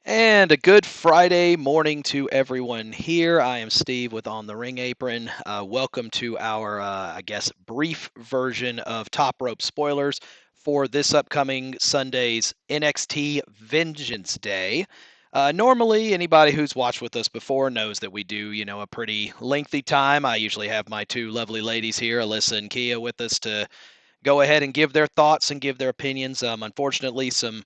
And a good Friday morning to everyone here. I am Steve with On the Ring Apron. Welcome to our, brief version of Top Rope spoilers for this upcoming Sunday's NXT Vengeance Day. Normally, anybody who's watched with us before knows that we do, a pretty lengthy time. I usually have my two lovely ladies here, Alyssa and Kia, with us to go ahead and give their thoughts and give their opinions. Unfortunately, some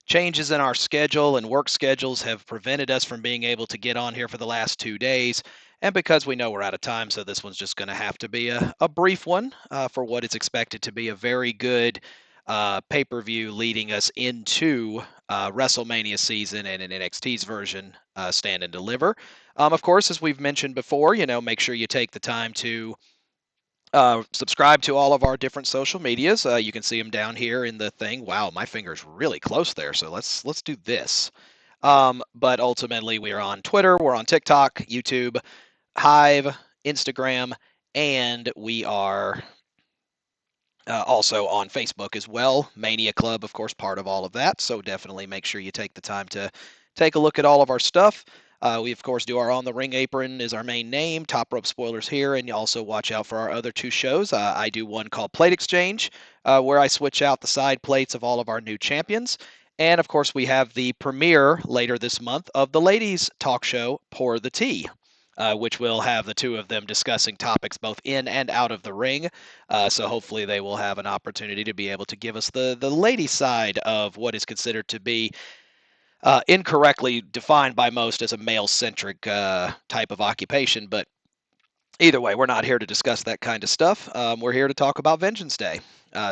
changes in our schedule and work schedules have prevented us from being able to get on here for the last 2 days. And because we know we're out of time, so this one's just going to have to be a brief one for what is expected to be a very good pay per view leading us into WrestleMania season and an NXT's version, Stand and Deliver. Of course, as we've mentioned before, make sure you take the time to subscribe to all of our different social medias. You can see them down here in the thing. Wow, my finger's really close there. So let's do this. But ultimately, we are on Twitter, we're on TikTok, YouTube, Hive, Instagram, and we are also on Facebook as well. Mania Club, of course, part of all of that. So definitely make sure you take the time to take a look at all of our stuff. We, of course, do our On the Ring Apron is our main name, Top Rope Spoilers here, and you also watch out for our other two shows. I do one called Plate Exchange, where I switch out the side plates of all of our new champions. And, of course, we have the premiere later this month of the ladies' talk show, Pour the Tea, which will have the two of them discussing topics both in and out of the ring. So hopefully they will have an opportunity to be able to give us the lady side of what is considered to be incorrectly defined by most as a male-centric type of occupation. But either way, we're not here to discuss that kind of stuff. We're here to talk about Vengeance Day.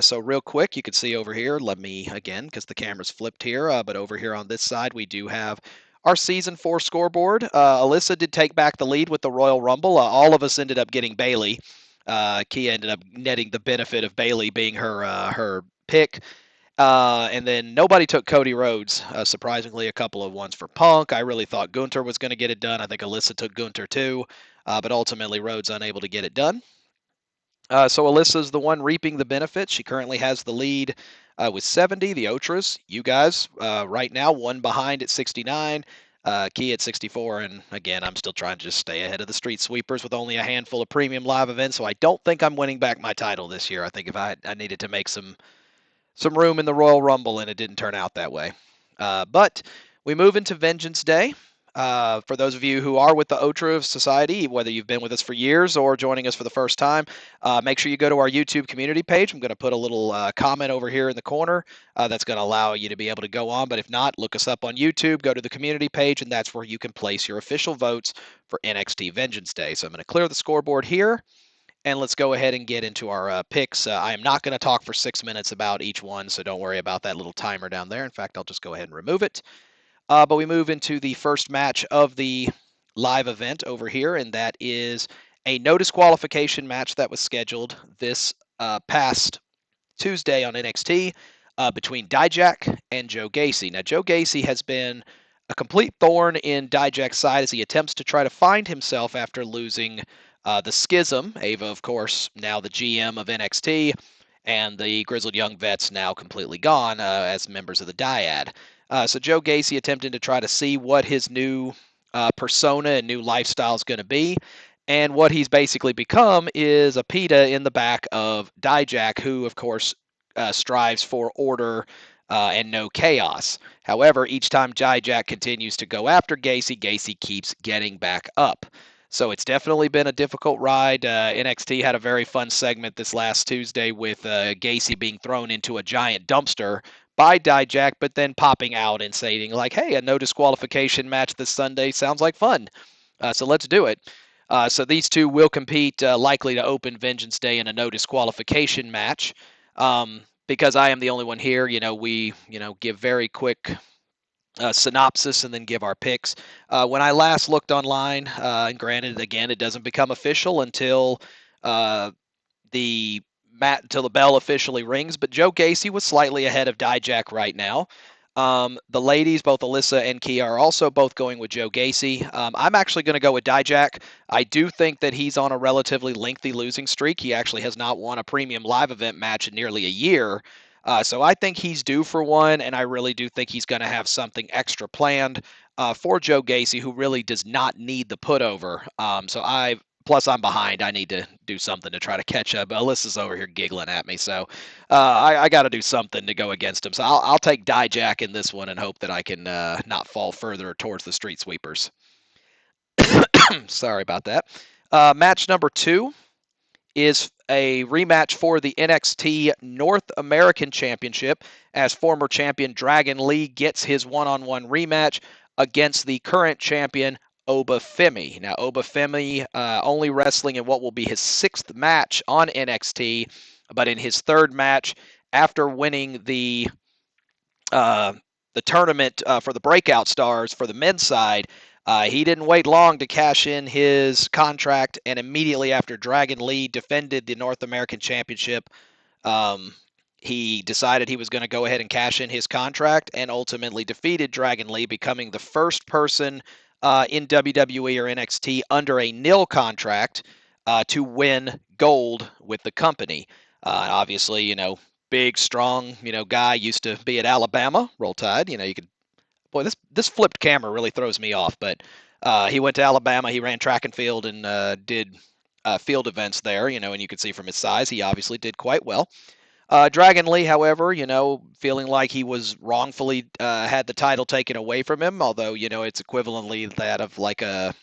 So real quick, you can see over here, let me, again, because the camera's flipped here, but over here on this side, we do have our Season 4 scoreboard. Alyssa did take back the lead with the Royal Rumble. All of us ended up getting Bayley. Kia ended up netting the benefit of Bayley being her pick. And then nobody took Cody Rhodes. Surprisingly, a couple of ones for Punk. I really thought Gunther was going to get it done. I think Alyssa took Gunther too, but ultimately Rhodes unable to get it done. So Alyssa's the one reaping the benefits. She currently has the lead with 70. The OTRAs, you guys, right now, one behind at 69. Key at 64, and again, I'm still trying to just stay ahead of the Street Sweepers with only a handful of premium live events, so I don't think I'm winning back my title this year. I think if I needed to make some room in the Royal Rumble, and it didn't turn out that way. But we move into Vengeance Day. For those of you who are with the OTRA Society, whether you've been with us for years or joining us for the first time, make sure you go to our YouTube community page. I'm going to put a little comment over here in the corner that's going to allow you to be able to go on. But if not, look us up on YouTube, go to the community page, and that's where you can place your official votes for NXT Vengeance Day. So I'm going to clear the scoreboard here. And let's go ahead and get into our picks. I am not going to talk for 6 minutes about each one, so don't worry about that little timer down there. In fact, I'll just go ahead and remove it. But we move into the first match of the live event over here, and that is a no disqualification match that was scheduled this past Tuesday on NXT between Dijak and Joe Gacy. Now, Joe Gacy has been a complete thorn in Dijak's side as he attempts to try to find himself after losing the Schism. Ava, of course, now the GM of NXT, and the Grizzled Young Vets now completely gone as members of the Dyad. So Joe Gacy attempting to try to see what his new persona and new lifestyle is going to be. And what he's basically become is a PETA in the back of Dijak, who, of course, strives for order and no chaos. However, each time Dijak continues to go after Gacy, Gacy keeps getting back up. So it's definitely been a difficult ride. NXT had a very fun segment this last Tuesday with Gacy being thrown into a giant dumpster by Dijak, but then popping out and saying, like, hey, a no disqualification match this Sunday sounds like fun. So let's do it. So these two will compete, likely to open Vengeance Day in a no disqualification match. Because I am the only one here, we, give very quick synopsis and then give our picks. When I last looked online, and granted, again, it doesn't become official until the bell officially rings, but Joe Gacy was slightly ahead of Dijak right now. The ladies, both Alyssa and Kia, are also both going with Joe Gacy. I'm actually going to go with Dijak. I do think that he's on a relatively lengthy losing streak. He actually has not won a premium live event match in nearly a year. So I think he's due for one, and I really do think he's going to have something extra planned for Joe Gacy, who really does not need the putover. Plus I'm behind. I need to do something to try to catch up. Alyssa's over here giggling at me, so I got to do something to go against him. So I'll take Dijak in this one and hope that I can not fall further towards the street sweepers. Sorry about that. Match number 2 is a rematch for the NXT North American Championship as former champion Dragon Lee gets his one-on-one rematch against the current champion Oba Femi. Now, Oba Femi only wrestling in what will be his 6th match on NXT, but in his 3rd match after winning the tournament for the Breakout Stars for the men's side, he didn't wait long to cash in his contract, and immediately after Dragon Lee defended the North American Championship, he decided he was going to go ahead and cash in his contract and ultimately defeated Dragon Lee, becoming the first person in WWE or NXT under a nil contract to win gold with the company. Obviously, big, strong, guy, used to be at Alabama. Roll Tide. You could. Boy, this flipped camera really throws me off. But he went to Alabama. He ran track and field and did field events there. And you could see from his size, he obviously did quite well. Dragon Lee, however, feeling like he was wrongfully had the title taken away from him, although, it's equivalently that of like a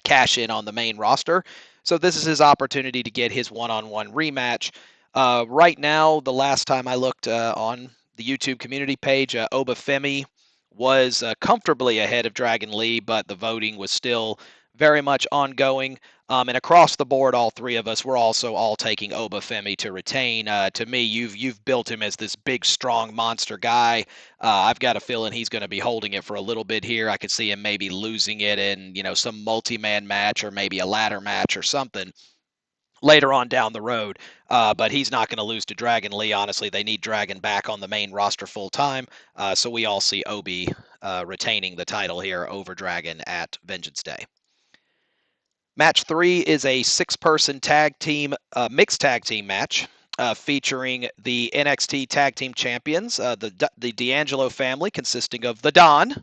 cash in on the main roster. So this is his opportunity to get his one-on-one rematch. Right now, the last time I looked on the YouTube community page, Oba Femi was comfortably ahead of Dragon Lee, but the voting was still very much ongoing. And across the board, all three of us were also all taking Oba Femi to retain. To me, you've built him as this big, strong monster guy. I've got a feeling he's going to be holding it for a little bit here. I could see him maybe losing it in some multi-man match or maybe a ladder match or something later on down the road. But he's not going to lose to Dragon Lee. Honestly, they need Dragon back on the main roster full time. So we all see Obi retaining the title here over Dragon at Vengeance Day. Match 3 is a 6-person mixed tag team match featuring the NXT Tag Team Champions, the D'Angelo family, consisting of the Don,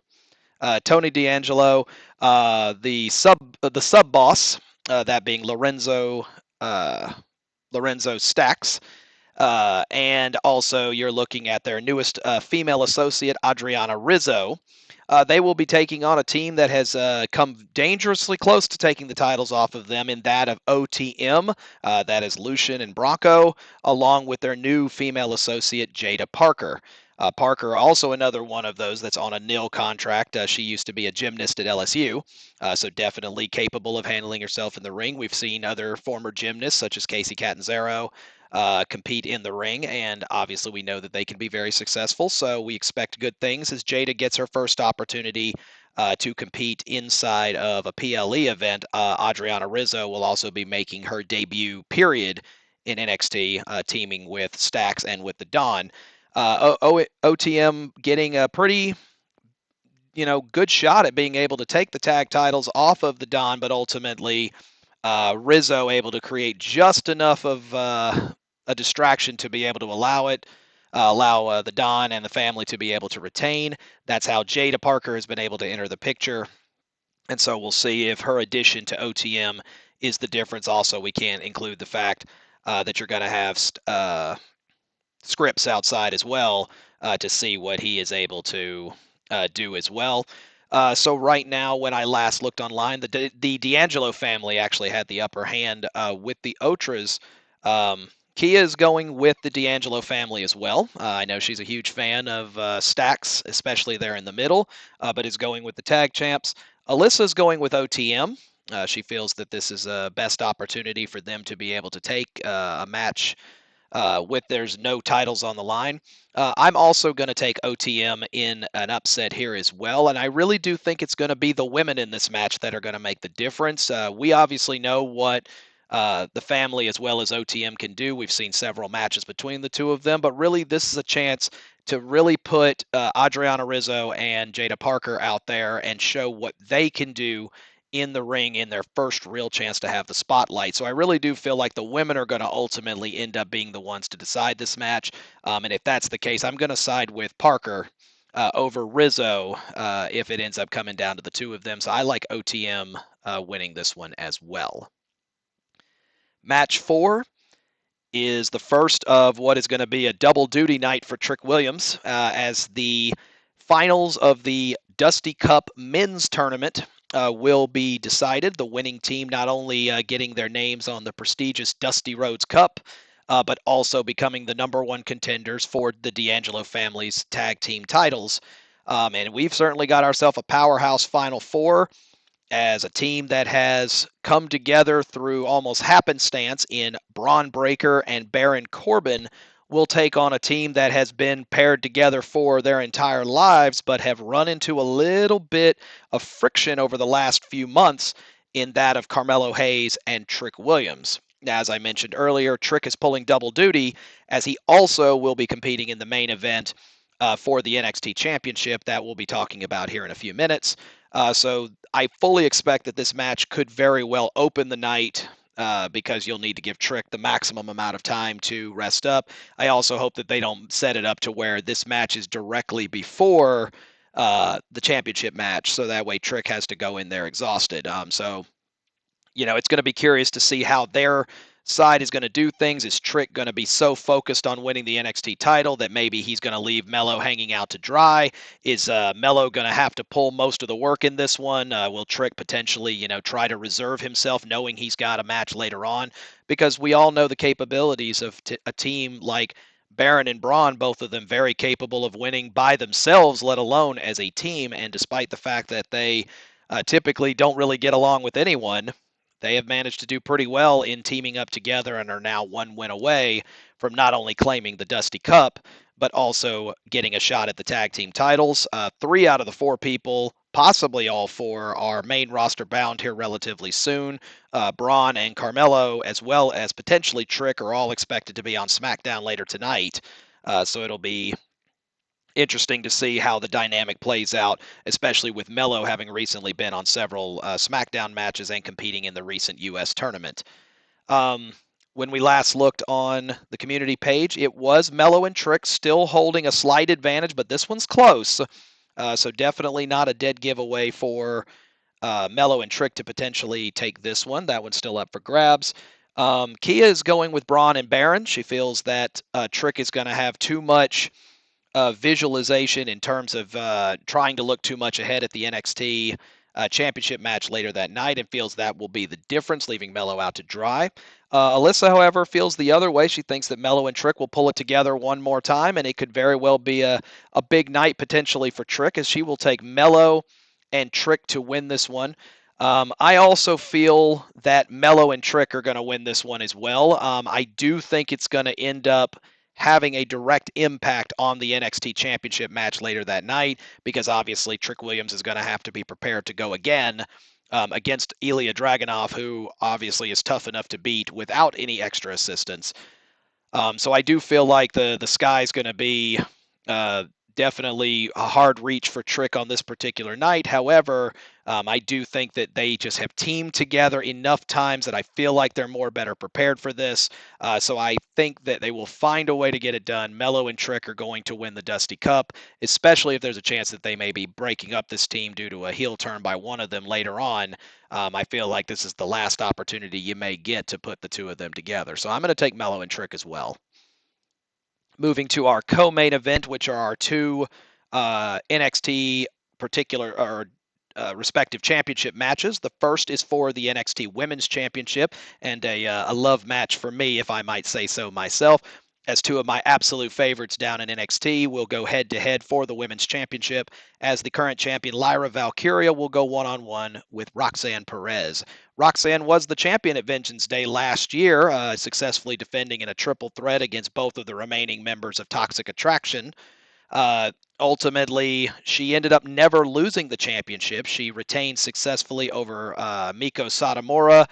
Tony D'Angelo, the sub boss, that being Lorenzo Stacks, and also you're looking at their newest female associate, Adriana Rizzo. They will be taking on a team that has come dangerously close to taking the titles off of them in that of OTM. That is Lucien and Bronco, along with their new female associate, Jaida Parker. Parker, also another one of those that's on a nil contract. She used to be a gymnast at LSU, so definitely capable of handling herself in the ring. We've seen other former gymnasts, such as Kacy Catanzaro, compete in the ring, and obviously we know that they can be very successful, so we expect good things as Jaida gets her first opportunity to compete inside of a PLE event. Adriana Rizzo will also be making her debut period in NXT, teaming with Stax and with the Don. OTM getting a pretty good shot at being able to take the tag titles off of the Don, but ultimately Rizzo able to create just enough of a distraction to be able to allow the Don and the family to be able to retain. That's how Jaida Parker has been able to enter the picture. And so we'll see if her addition to OTM is the difference. Also, we can't include the fact that you're going to have Scripps outside as well to see what he is able to do as well. So right now, when I last looked online, the D'Angelo family actually had the upper hand with the OTRAs. Kia is going with the D'Angelo family as well. I know she's a huge fan of Stacks, especially there in the middle, but is going with the tag champs. Alyssa's going with OTM. She feels that this is a best opportunity for them to be able to take a match with there's no titles on the line. I'm also going to take OTM in an upset here as well, and I really do think it's going to be the women in this match that are going to make the difference. We obviously know what the family as well as OTM can do. We've seen several matches between the two of them, but really this is a chance to really put Adriana Rizzo and Jaida Parker out there and show what they can do in the ring in their first real chance to have the spotlight. So I really do feel like the women are going to ultimately end up being the ones to decide this match. And if that's the case, I'm going to side with Parker over Rizzo if it ends up coming down to the two of them. So I like OTM winning this one as well. Match 4 is the first of what is going to be a double duty night for Trick Williams as the finals of the Dusty Cup men's tournament will be decided. The winning team not only getting their names on the prestigious Dusty Rhodes Cup, but also becoming the #1 contenders for the D'Angelo family's tag team titles. And we've certainly got ourselves a powerhouse Final Four as a team that has come together through almost happenstance in Bron Breakker and Baron Corbin will take on a team that has been paired together for their entire lives but have run into a little bit of friction over the last few months in that of Carmelo Hayes and Trick Williams. Now, as I mentioned earlier, Trick is pulling double duty as he also will be competing in the main event for the NXT Championship that we'll be talking about here in a few minutes. So I fully expect that this match could very well open the night because you'll need to give Trick the maximum amount of time to rest up. I also hope that they don't set it up to where this match is directly before the championship match, so that way Trick has to go in there exhausted. So it's going to be curious to see how their side is going to do things. Is Trick going to be so focused on winning the NXT title that maybe he's going to leave Melo hanging out to dry? Is Melo going to have to pull most of the work in this one? Will Trick potentially, try to reserve himself knowing he's got a match later on? Because we all know the capabilities of a team like Baron and Bron, both of them very capable of winning by themselves, let alone as a team. And despite the fact that they typically don't really get along with anyone, they have managed to do pretty well in teaming up together and are now one win away from not only claiming the Dusty Cup, but also getting a shot at the tag team titles. 3 out of the 4 people, possibly all 4, are main roster bound here relatively soon. Bron and Carmelo, as well as potentially Trick, are all expected to be on SmackDown later tonight. So it'll be interesting to see how the dynamic plays out, especially with Melo having recently been on several SmackDown matches and competing in the recent U.S. tournament. When we last looked on the community page, it was Melo and Trick still holding a slight advantage, but this one's close. So definitely not a dead giveaway for Melo and Trick to potentially take this one. That one's still up for grabs. Kia is going with Bron and Baron. She feels that Trick is going to have too much visualization in terms of trying to look too much ahead at the NXT championship match later that night and feels that will be the difference, leaving Melo out to dry. Alyssa, however, feels the other way. She thinks that Melo and Trick will pull it together one more time, and it could very well be a big night potentially for Trick, as she will take Melo and Trick to win this one. I also feel that Melo and Trick are going to win this one as well. I do think it's going to end up having a direct impact on the NXT Championship match later that night, because obviously Trick Williams is going to have to be prepared to go again against Ilja Dragunov, who obviously is tough enough to beat without any extra assistance. So I do feel like the sky's going to be definitely a hard reach for Trick on this particular night. However, I do think that they just have teamed together enough times that I feel like they're better prepared for this. So I think that they will find a way to get it done. Melo and Trick are going to win the Dusty Cup, especially if there's a chance that they may be breaking up this team due to a heel turn by one of them later on. I feel like this is the last opportunity you may get to put the two of them together. So I'm going to take Melo and Trick as well. Moving to our co-main event, which are our two NXT particular or respective championship matches. The first is for the NXT Women's Championship, and a love match for me, if I might say so myself, as two of my absolute favorites down in NXT will go head-to-head for the Women's Championship, as the current champion Lyra Valkyria will go one-on-one with Roxanne Perez. Roxanne was the champion at Vengeance Day last year, successfully defending in a triple threat against both of the remaining members of Toxic Attraction. Ultimately, she ended up never losing the championship. She retained successfully over Miko Satomura,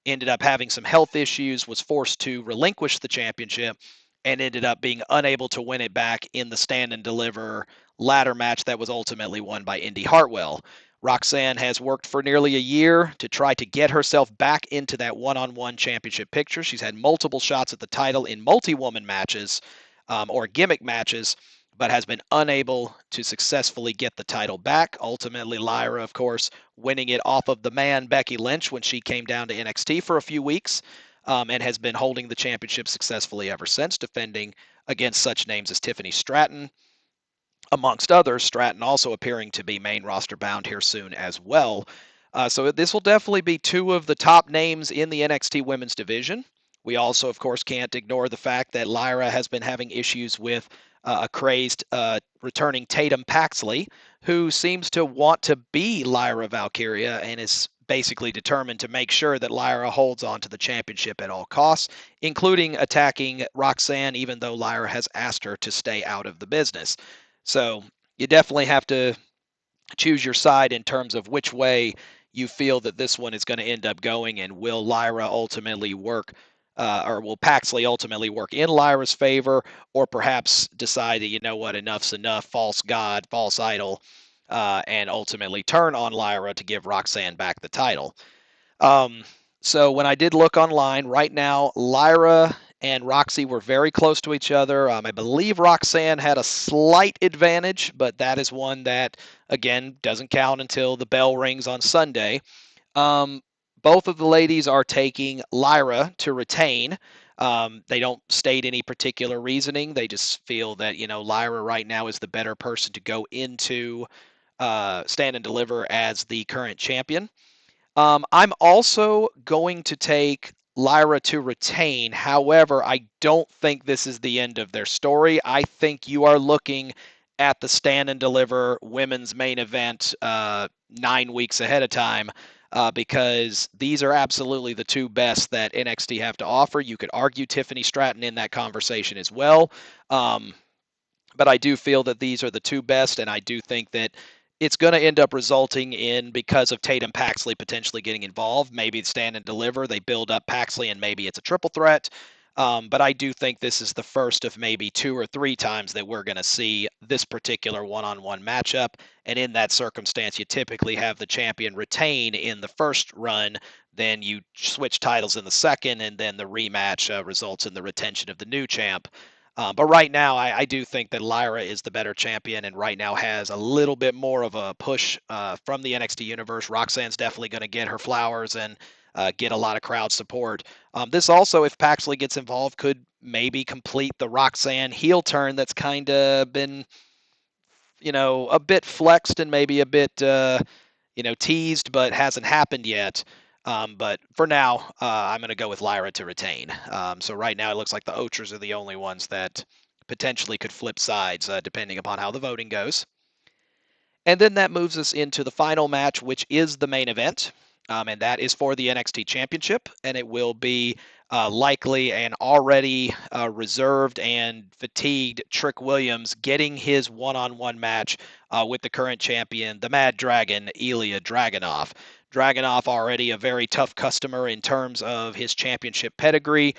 ended up having some health issues, was forced to relinquish the championship, and ended up being unable to win it back in the stand and deliver ladder match that was ultimately won by Indy Hartwell. Roxanne has worked for nearly a year to try to get herself back into that one-on-one championship picture. She's had multiple shots at the title in multi-woman matches or gimmick matches, but has been unable to successfully get the title back. Ultimately, Lyra, of course, winning it off of the man Becky Lynch when she came down to NXT for a few weeks, and has been holding the championship successfully ever since, defending against such names as Tiffany Stratton, amongst others. Stratton also appearing to be main roster bound here soon as well. So this will definitely be two of the top names in the NXT women's division. We also, of course, can't ignore the fact that Lyra has been having issues with a crazed returning Tatum Paxley, who seems to want to be Lyra Valkyria and is basically determined to make sure that Lyra holds on to the championship at all costs, including attacking Roxanne, even though Lyra has asked her to stay out of the business. So you definitely have to choose your side in terms of which way you feel that this one is going to end up going, and will Lyra ultimately work, or will Paxley ultimately work in Lyra's favor, or perhaps decide that, you know what, enough's enough, false god, false idol, and ultimately turn on Lyra to give Roxanne back the title. Um, so when I did look online, right now, Lyra and Roxy were very close to each other. I believe Roxanne had a slight advantage, but that is one that, again, doesn't count until the bell rings on Sunday. Um, both of the ladies are taking Lyra to retain. They don't state any particular reasoning. They just feel that, Lyra right now is the better person to go into Stand and Deliver as the current champion. I'm also going to take Lyra to retain. However, I don't think this is the end of their story. I think you are looking at the Stand and Deliver women's main event 9 weeks ahead of time, because these are absolutely the two best that NXT have to offer. You could argue Tiffany Stratton in that conversation as well. But I do feel that these are the two best, and I do think that it's going to end up resulting in, because of Tatum Paxley potentially getting involved, maybe Stand and Deliver, they build up Paxley and maybe it's a triple threat. But I do think this is the first of maybe 2 or 3 times that we're going to see this particular one-on-one matchup. And in that circumstance, you typically have the champion retain in the first run, then you switch titles in the second, and then the rematch results in the retention of the new champ. But right now, I do think that Lyra is the better champion, and right now has a little bit more of a push from the NXT universe. Roxanne's definitely going to get her flowers and get a lot of crowd support. This also, if Paxley gets involved, could maybe complete the Roxanne heel turn that's kind of been, a bit flexed and maybe a bit, teased, but hasn't happened yet. But for now, I'm going to go with Lyra to retain. So right now, it looks like the OTRAs are the only ones that potentially could flip sides, depending upon how the voting goes. And then that moves us into the final match, which is the main event. And that is for the NXT Championship. And it will be likely an already reserved and fatigued Trick Williams getting his one-on-one match with the current champion, the Mad Dragon, Ilja Dragunov. Dragunov already a very tough customer in terms of his championship pedigree,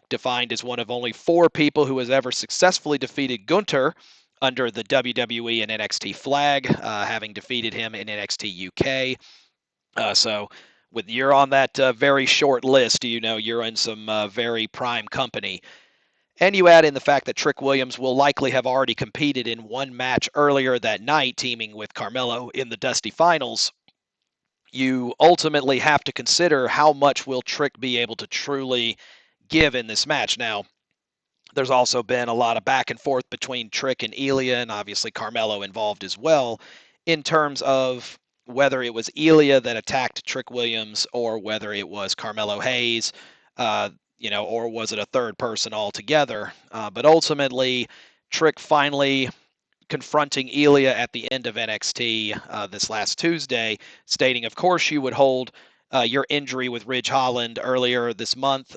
defined as one of only 4 people who has ever successfully defeated Gunter under the WWE and NXT flag, having defeated him in NXT UK. So you're on that very short list, you're in some very prime company. And you add in the fact that Trick Williams will likely have already competed in one match earlier that night, teaming with Carmelo in the Dusty Finals. You ultimately have to consider how much will Trick be able to truly give in this match. Now, there's also been a lot of back and forth between Trick and Ilja, and obviously Carmelo involved as well, in terms of whether it was Ilja that attacked Trick Williams or whether it was Carmelo Hayes, or was it a third person altogether. But ultimately, Trick finally confronting Ilja at the end of NXT this last Tuesday, stating, of course, you would hold your injury with Ridge Holland earlier this month,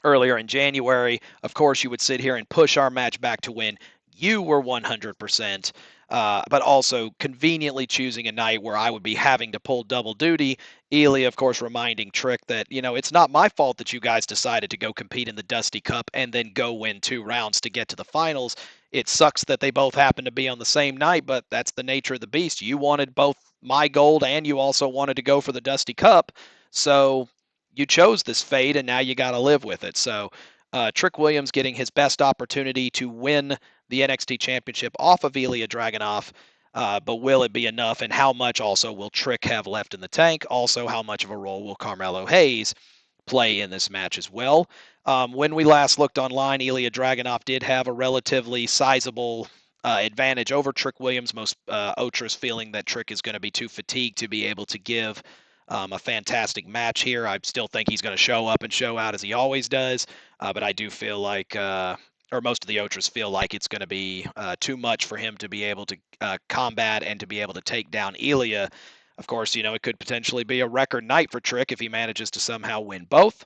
earlier in January. Of course, you would sit here and push our match back to when you were 100%, but also conveniently choosing a night where I would be having to pull double duty. Ilja, of course, reminding Trick that, it's not my fault that you guys decided to go compete in the Dusty Cup and then go win 2 rounds to get to the finals. It sucks that they both happen to be on the same night, but that's the nature of the beast. You wanted both my gold and you also wanted to go for the Dusty Cup. So you chose this fate, and now you got to live with it. So Trick Williams getting his best opportunity to win the NXT Championship off of Ilja Dragunov. But will it be enough, and how much also will Trick have left in the tank? Also, how much of a role will Carmelo Hayes play in this match as well? When we last looked online, Ilja Dragunov did have a relatively sizable advantage over Trick Williams. Most OTRAs feeling that Trick is going to be too fatigued to be able to give a fantastic match here. I still think he's going to show up and show out as he always does, but I do feel like, or most of the OTRAs feel like it's going to be too much for him to be able to combat and to be able to take down Ilja. Of course, it could potentially be a record night for Trick if he manages to somehow win both.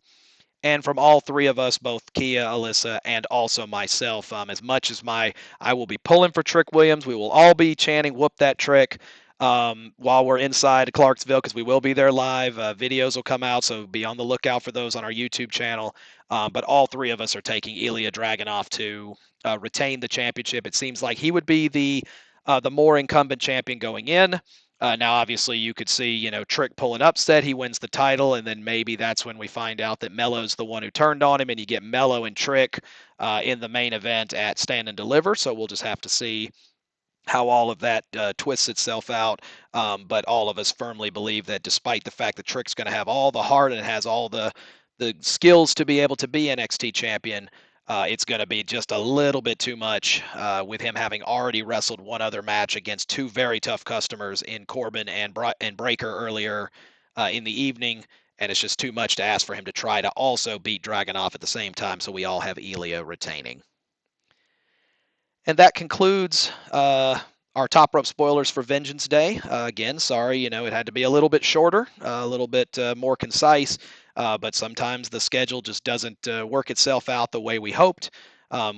And from all three of us, both Kia, Alyssa, and also myself, as much as I will be pulling for Trick Williams, we will all be chanting "Whoop that Trick" while we're inside Clarksville, because we will be there live. Videos will come out, so be on the lookout for those on our YouTube channel. But all three of us are taking Ilja Dragunov to retain the championship. It seems like he would be the more incumbent champion going in. Now, obviously, you could see, Trick pull an upset, he wins the title, and then maybe that's when we find out that Melo's the one who turned on him, and you get Melo and Trick in the main event at Stand and Deliver. So we'll just have to see how all of that twists itself out. But all of us firmly believe that despite the fact that Trick's going to have all the heart and has all the skills to be able to be NXT champion, it's going to be just a little bit too much with him having already wrestled one other match against two very tough customers in Corbin and Breaker earlier in the evening. And it's just too much to ask for him to try to also beat Dragunov at the same time. So we all have Ilja retaining. And that concludes our top rope spoilers for Vengeance Day. Again, sorry, it had to be a little bit shorter, a little bit more concise, but sometimes the schedule just doesn't work itself out the way we hoped.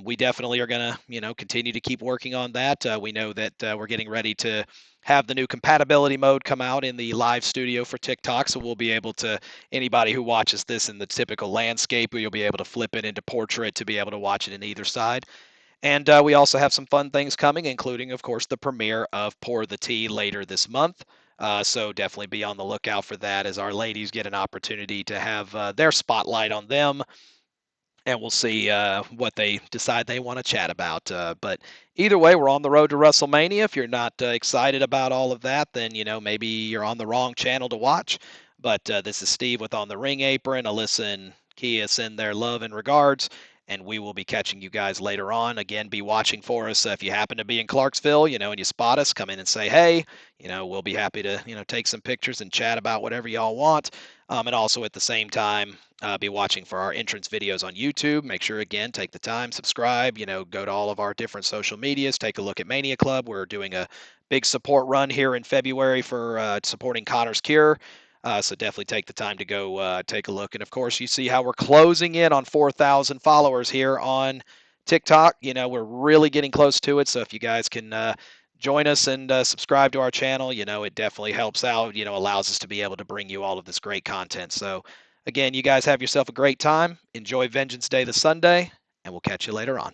We definitely are going to, continue to keep working on that. We know that we're getting ready to have the new compatibility mode come out in the live studio for TikTok, so we'll be able to, anybody who watches this in the typical landscape, you'll be able to flip it into portrait to be able to watch it in either side. And we also have some fun things coming, including, of course, the premiere of Pour the Tea later this month. So definitely be on the lookout for that as our ladies get an opportunity to have their spotlight on them. And we'll see what they decide they want to chat about. But either way, we're on the road to WrestleMania. If you're not excited about all of that, then, maybe you're on the wrong channel to watch. But this is Steve with On the Ring Apron. Alyssa and Kia send their love and regards. And we will be catching you guys later on. Again, be watching for us. If you happen to be in Clarksville, and you spot us, come in and say, hey, we'll be happy to, take some pictures and chat about whatever y'all want. And also at the same time, be watching for our entrance videos on YouTube. Make sure, again, take the time, subscribe, go to all of our different social medias, take a look at Mania Club. We're doing a big support run here in February for supporting Connor's Cure. So definitely take the time to go take a look. And of course, you see how we're closing in on 4,000 followers here on TikTok. We're really getting close to it. So if you guys can join us and subscribe to our channel, it definitely helps out, allows us to be able to bring you all of this great content. So again, you guys have yourself a great time. Enjoy Vengeance Day this Sunday, and we'll catch you later on.